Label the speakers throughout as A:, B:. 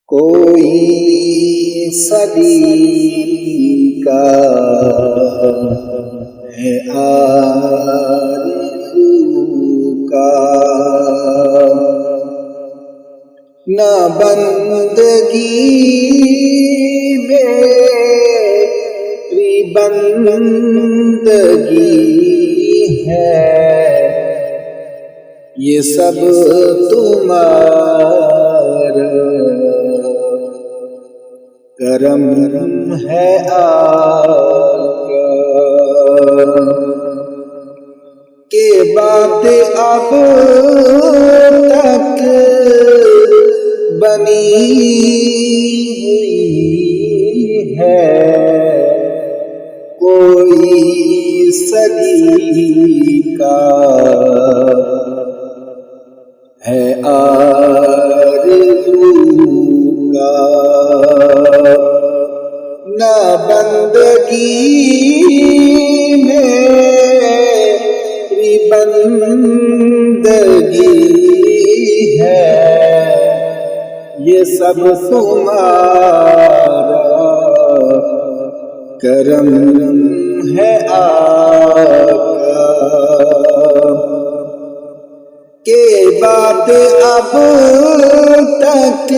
A: کوئی صدی کا ہے آرزو کا، نہ بندگی میری بندگی ہے، یہ سب تمہارا کرم ہے آقا، کہ بات اب تک بنی ہوئی ہے، کوئی صدی کا ہے آرزو کا، نہ بندگی میری بندگی ہے، یہ سب تمہارا کرم ہے آقا، کہ بات اب تک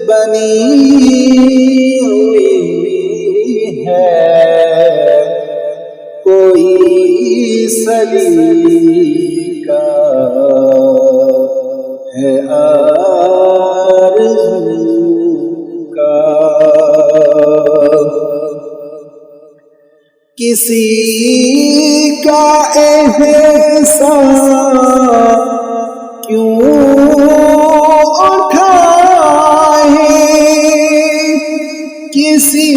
A: بنی ہوئی ہے، کوئی صدی کا ہے آرزو کا، کسی کا احسان کیوں اٹھائے، کسی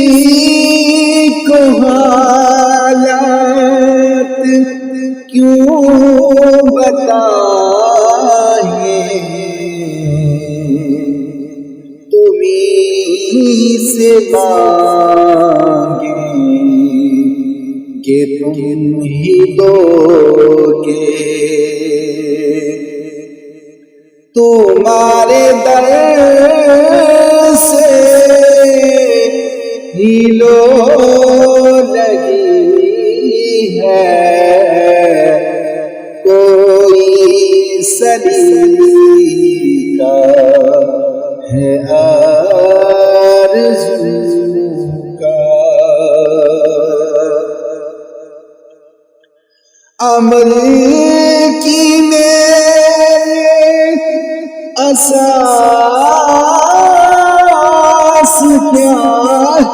A: کو حالات کیوں بتائیں، تمہیں سے مانگیں کہ تم ہی دو گے، تمہارے در سے ہی لو لگی ہے، کوئی صدی کا ہے آرزو کا، عمل کی میرے اساس کیا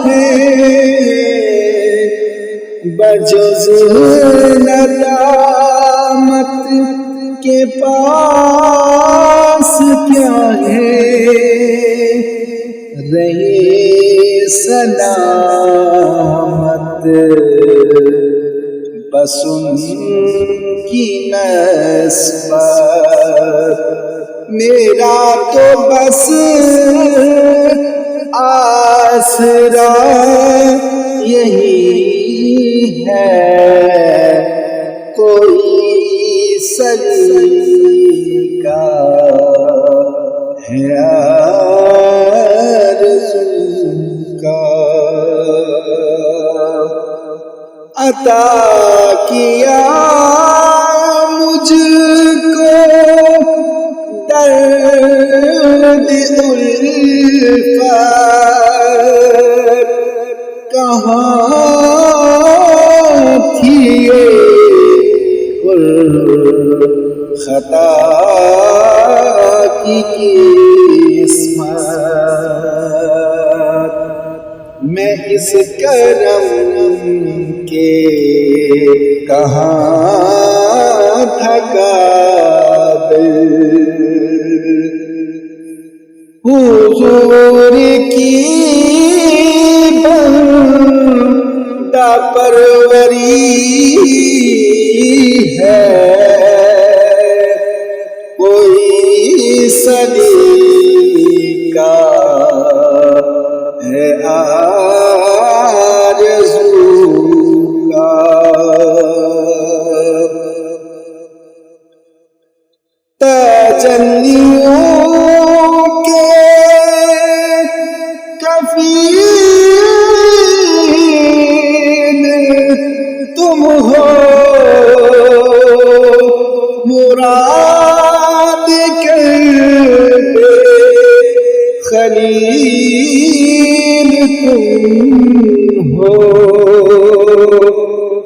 A: ہے، بجز ندامت کے پاس کیا ہے، رہے سلامت بس ان کی نسبت، میرا تو بس آسرا یہی ہے، کوئی صدی کا ہے آرزو کا، عطا کیا مجھ کو درد الفت، کہاں تھی خطا کی قسمت، میں اس کرم کے کہاں تھا قابل، حضور کی بندہ پروری ہے، کوئی صدی کا ہے آرزو کا، تجلیوں کے خلیل تم ہو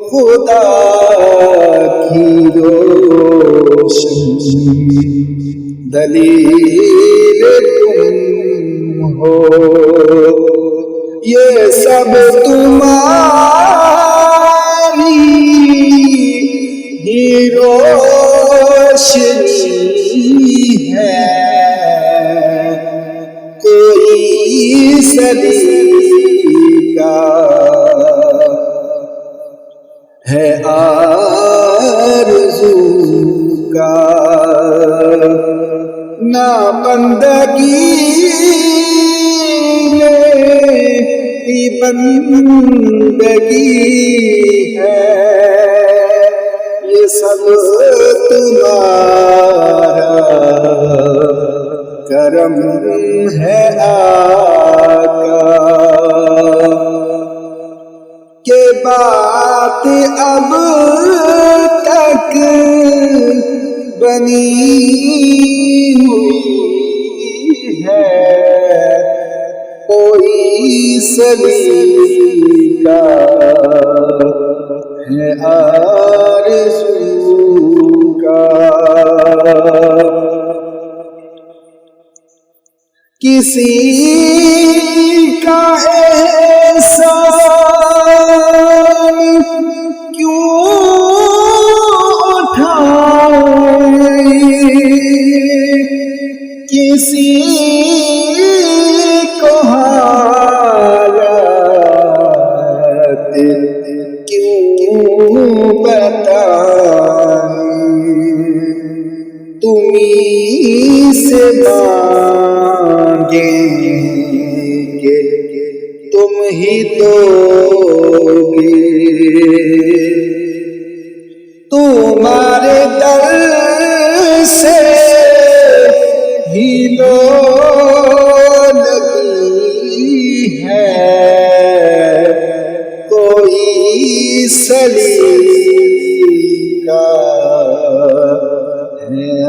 A: خدا کی روشن دلیل تم ہو، یہ سب تمہاری ہی روشنی ہے، کوئی سلیقہ ہے آرزو کا، نہ بندگی میری بندگی ہے، یہ سب تمہارا کرم ہے آقا، کہ بات اب تک بنی ہوئی ہے، کوئی سلیقہ ہے آرزو کا، کسی کا احسان کیوں اٹھائیں، کسی کو حالت کیوں بتائیں، تمہیں سے مانگیں گے تم ہی دو گے، تمہارے در سے ہی لو لگی ہے، کوئی سلیقہ ہے